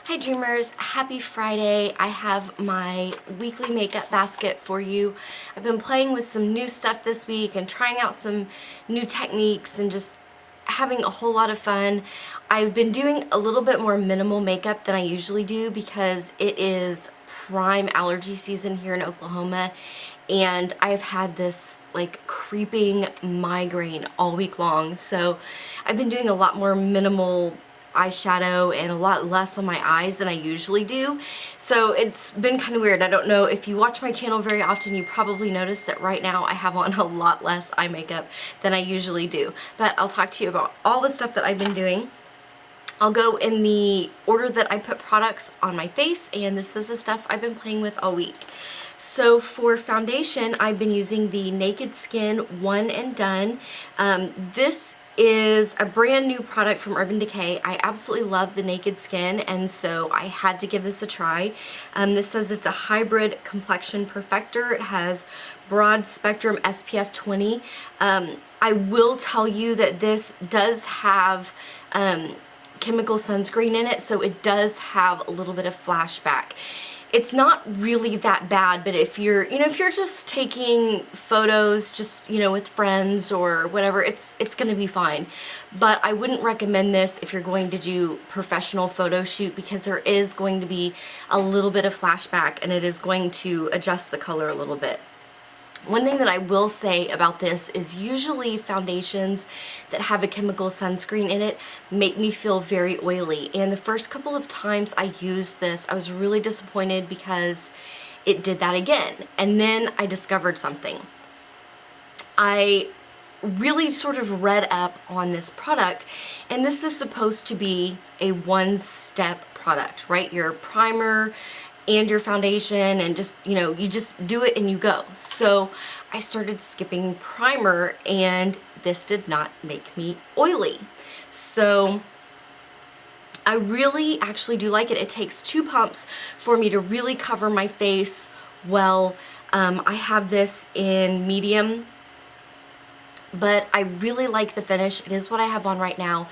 Hi dreamers, happy Friday. I have my weekly makeup basket for you. I've been playing with some new stuff this week and trying out some new techniques and just having a whole lot of fun. I've been doing a little bit more minimal makeup than I usually do because it is prime allergy season here in Oklahoma, and I've had this like creeping migraine all week long. So I've been doing a lot more minimal eyeshadow and a lot less on my eyes than I usually do. So it's been kind of weird. I don't know if you watch my channel very often, you probably notice that right now I have on a lot less eye makeup than I usually do. But I'll talk to you about all the stuff that I've been doing. I'll go in the order that I put products on my face, and this is the stuff I've been playing with all week. So for foundation, I've been using the Naked Skin One and Done. This is a brand new product from Urban Decay. I absolutely love the Naked Skin, and so I had to give this a try. This says it's a hybrid complexion perfector. It has broad spectrum SPF 20. I will tell you that this does have chemical sunscreen in it, so it does have a little bit of flashback. It's not really that bad, but if you're, if you're just taking photos just, with friends or whatever, it's going to be fine. But I wouldn't recommend this if you're going to do professional photo shoot, because there is going to be a little bit of flashback and it is going to adjust the color a little bit. One thing that I will say about this is usually foundations that have a chemical sunscreen in it make me feel very oily. And the first couple of times I used this, I was really disappointed because it did that again. And then I discovered something. I really sort of read up on this product, and this is supposed to be a one-step product, right? Your primer and your foundation, and just, you just do it and you go. So I started skipping primer, and this did not make me oily. So I really actually do like it. It takes 2 pumps for me to really cover my face well. I have this in medium, but I really like the finish. It is what I have on right now.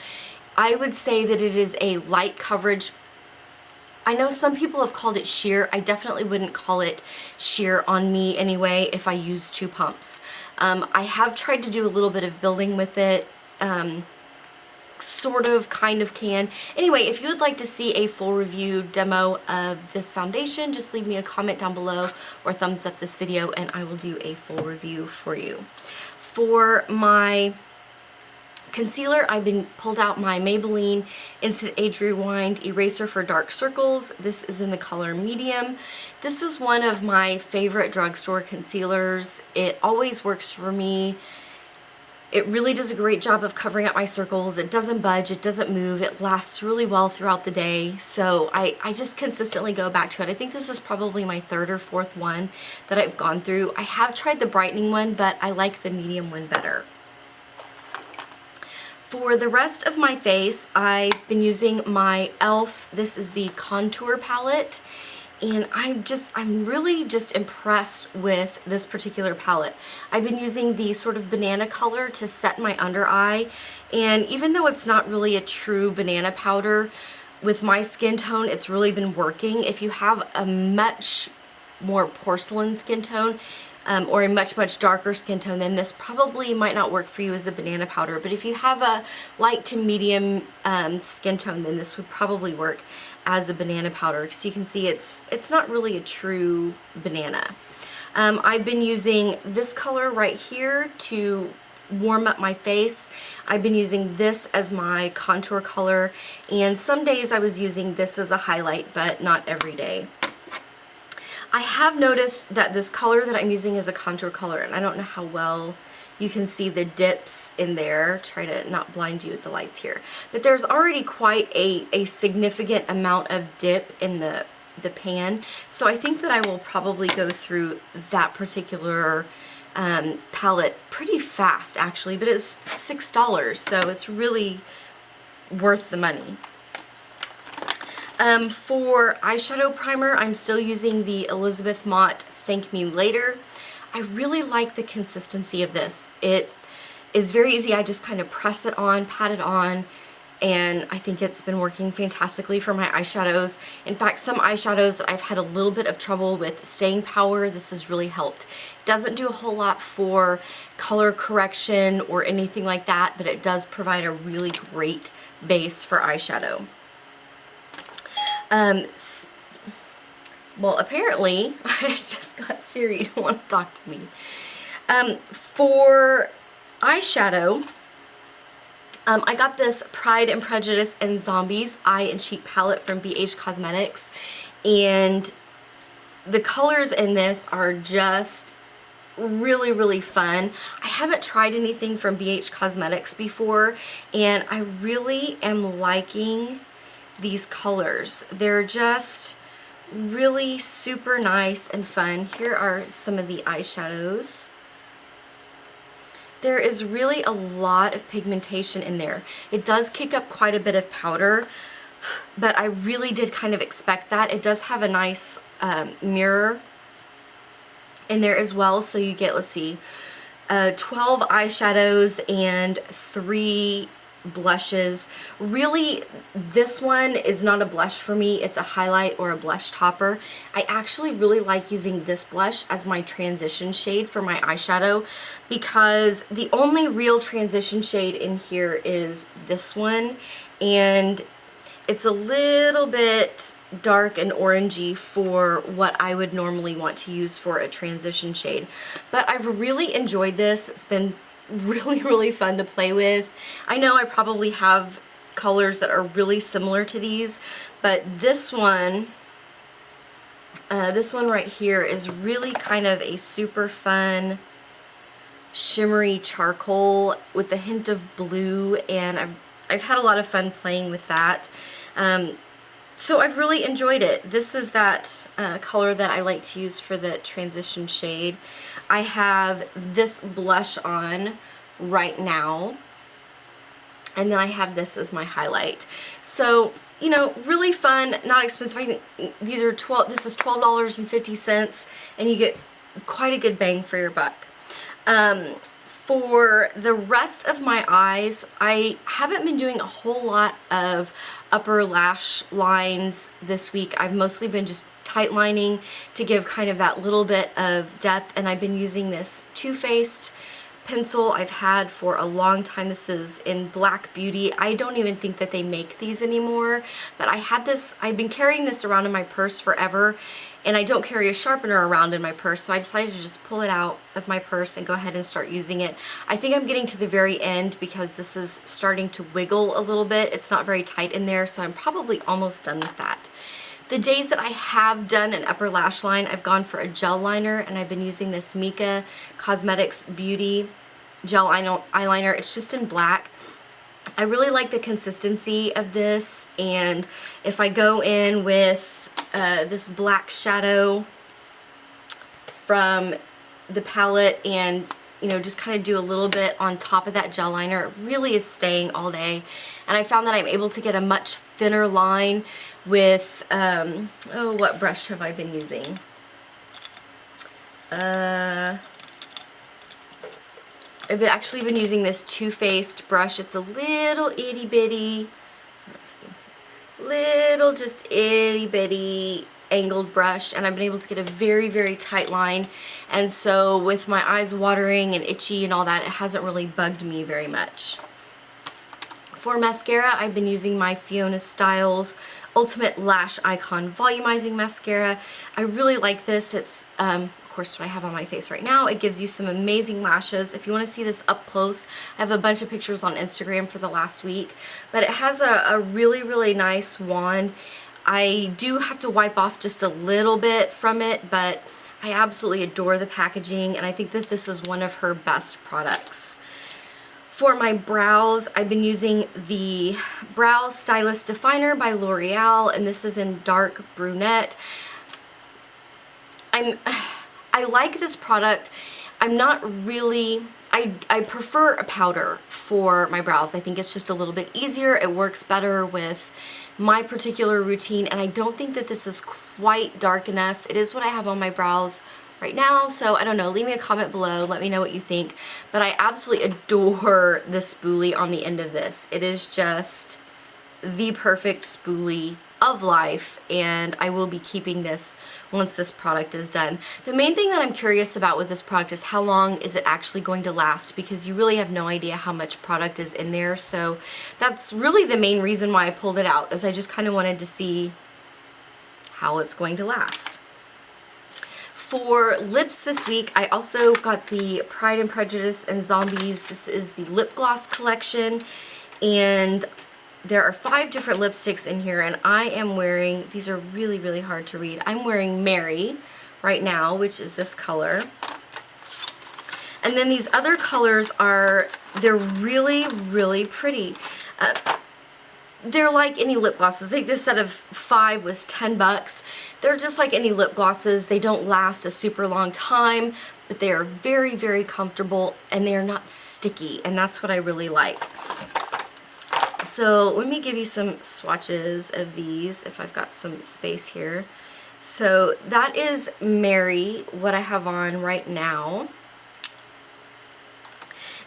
I would say that it is a light coverage. I know some people have called it sheer. I definitely wouldn't call it sheer on me anyway if I use 2 pumps. I have tried to do a little bit of building with it, sort of, kind of can. Anyway, if you would like to see a full review demo of this foundation, just leave me a comment down below or thumbs up this video and I will do a full review for you. For my concealer, I've been pulled out my Maybelline Instant Age Rewind Eraser for Dark Circles. This is in the color medium. This is one of my favorite drugstore concealers. It always works for me. It really does a great job of covering up my circles. It doesn't budge, it doesn't move, it lasts really well throughout the day. So I just consistently go back to it. I think this is probably my 3rd or 4th one that I've gone through. I have tried the brightening one, but I like the medium one better. For the rest of my face, I've been using my e.l.f. This is the contour palette, and I'm really just impressed with this particular palette. I've been using the sort of banana color to set my under eye, and even though it's not really a true banana powder, with my skin tone, it's really been working. If you have a much more porcelain skin tone, or a much darker skin tone, then this probably might not work for you as a banana powder. But if you have a light to medium skin tone, then this would probably work as a banana powder, because you can see it's not really a true banana. I've been using this color right here to warm up my face. I've been using this as my contour color, and some days I was using this as a highlight, but not every day. I have noticed that this color that I'm using is a contour color, and I don't know how well you can see the dips in there. Try to not blind you with the lights here. But there's already quite a significant amount of dip in the pan. So I think that I will probably go through that particular palette pretty fast, actually. But it's $6, so it's really worth the money. For eyeshadow primer, I'm still using the Elizabeth Mott Thank Me Later. I really like the consistency of this. It is very easy. I just kind of press it on, pat it on, and I think it's been working fantastically for my eyeshadows. In fact, some eyeshadows that I've had a little bit of trouble with staying power, this has really helped. Doesn't do a whole lot for color correction or anything like that, but it does provide a really great base for eyeshadow. Well, apparently, I just got Siri to want to talk to me. For eyeshadow, I got this Pride and Prejudice and Zombies Eye and Cheek palette from BH Cosmetics, and the colors in this are just really, really fun. I haven't tried anything from BH Cosmetics before, and I really am liking these colors. They're just really super nice and fun. Here are some of the eyeshadows. There is really a lot of pigmentation in there. It does kick up quite a bit of powder, but I really did kind of expect that. It does have a nice mirror in there as well, so you get, let's see, 12 eyeshadows and 3 blushes. Really, this one is not a blush for me. It's a highlight or a blush topper. I actually really like using this blush as my transition shade for my eyeshadow, because the only real transition shade in here is this one, and it's a little bit dark and orangey for what I would normally want to use for a transition shade. But I've really enjoyed this. It's been really, really fun to play with. I know I probably have colors that are really similar to these, but this one right here is really kind of a super fun shimmery charcoal with a hint of blue, and I've had a lot of fun playing with that. So I've really enjoyed it. This is that color that I like to use for the transition shade. I have this blush on right now, and then I have this as my highlight. So, you know, really fun, not expensive. I think these are this is $12.50, and you get quite a good bang for your buck. For the rest of my eyes, I haven't been doing a whole lot of upper lash lines this week. I've mostly been just tight lining to give kind of that little bit of depth, and I've been using this Too Faced pencil I've had for a long time. This is in Black Beauty. I don't even think that they make these anymore, but I had this, I've been carrying this around in my purse forever, and I don't carry a sharpener around in my purse, so I decided to just pull it out of my purse and go ahead and start using it. I think I'm getting to the very end because this is starting to wiggle a little bit. It's not very tight in there, so I'm probably almost done with that. The days that I have done an upper lash line, I've gone for a gel liner, and I've been using this Mika Cosmetics Beauty gel eyeliner. It's just in black. I really like the consistency of this, and if I go in with this black shadow from the palette and, you know, just kind of do a little bit on top of that gel liner, it really is staying all day. And I found that I'm able to get a much thinner line with, oh, what brush have I been using? I've actually been using this Too Faced brush. It's a little itty bitty, little just itty bitty angled brush, and I've been able to get a very, very tight line, and so with my eyes watering and itchy and all that, it hasn't really bugged me very much. For mascara, I've been using my Fiona Styles Ultimate Lash Icon Volumizing Mascara. I really like this. It's of course what I have on my face right now. It gives you some amazing lashes. If you want to see this up close, I have a bunch of pictures on Instagram for the last week, but it has a really, really nice wand. I do have to wipe off just a little bit from it, but I absolutely adore the packaging, and I think that this is one of her best products. For my brows, I've been using the Brow Stylist Definer by L'Oreal, and this is in dark brunette. I like this product. I'm not really, I prefer a powder for my brows. I think it's just a little bit easier. It works better with my particular routine, and I don't think that this is quite dark enough. It is what I have on my brows right now, so I don't know. Leave me a comment below. Let me know what you think. But I absolutely adore the spoolie on the end of this. It is just the perfect spoolie of life, and I will be keeping this once this product is done. The main thing that I'm curious about with this product is how long is it actually going to last, because you really have no idea how much product is in there. So that's really the main reason why I pulled it out, is I just kind of wanted to see how it's going to last. For lips this week, I also got the Pride and Prejudice and Zombies. This is the lip gloss collection, and there are 5 different lipsticks in here, and I am wearing, these are really, really hard to read. I'm wearing Mary right now, which is this color. And then these other colors are, they're really, really pretty. They're like any lip glosses. I think this set of 5 was 10 bucks. They're just like any lip glosses. They don't last a super long time, but they are very, very comfortable, and they are not sticky, and that's what I really like. So let me give you some swatches of these if I've got some space here. So that is Mary, what I have on right now.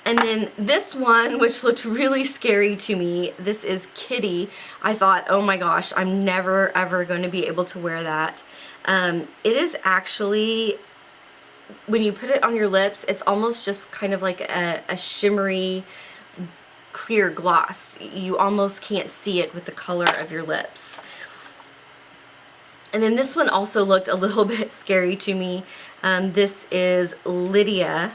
And then this one, which looked really scary to me, this is Kitty. I thought, oh my gosh, I'm never ever going to be able to wear that. It is actually, when you put it on your lips, it's almost just kind of like a shimmery clear gloss. You almost can't see it with the color of your lips. And then this one also looked a little bit scary to me. This is Lydia,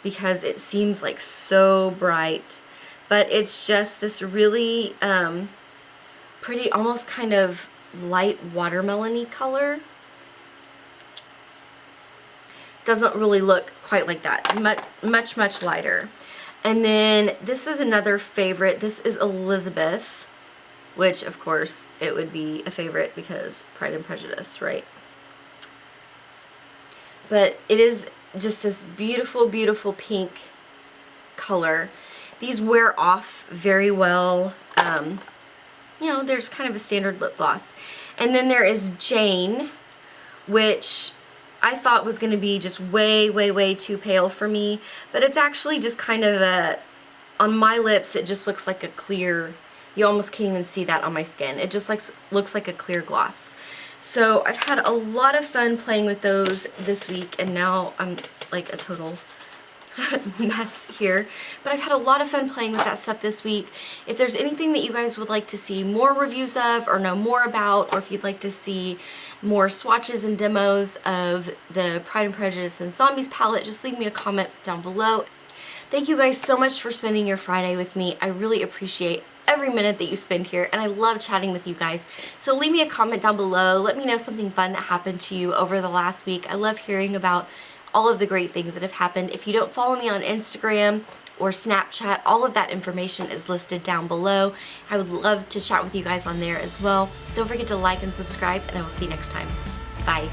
because it seems like so bright, but it's just this really pretty, almost kind of light watermelon-y color. Doesn't really look quite like that. Much lighter. And then this is another favorite. This is Elizabeth, which of course it would be a favorite because Pride and Prejudice, right? But it is just this beautiful, beautiful pink color. These wear off very well. You know, there's kind of a standard lip gloss. And then there is Jane, which I thought was going to be just way, way, way too pale for me, but it's actually just kind of a, on my lips, it just looks like a clear, you almost can't even see that on my skin. It just looks like a clear gloss. So I've had a lot of fun playing with those this week, and now I'm like a total mess here, but I've had a lot of fun playing with that stuff this week. If there's anything that you guys would like to see more reviews of or know more about, or if you'd like to see more swatches and demos of the Pride and Prejudice and Zombies palette, just leave me a comment down below. Thank you guys so much for spending your Friday with me. I really appreciate every minute that you spend here, and I love chatting with you guys. So leave me a comment down below. Let me know something fun that happened to you over the last week. I love hearing about all of the great things that have happened. If you don't follow me on Instagram or Snapchat, all of that information is listed down below. I would love to chat with you guys on there as well. Don't forget to like and subscribe, and I will see you next time. Bye.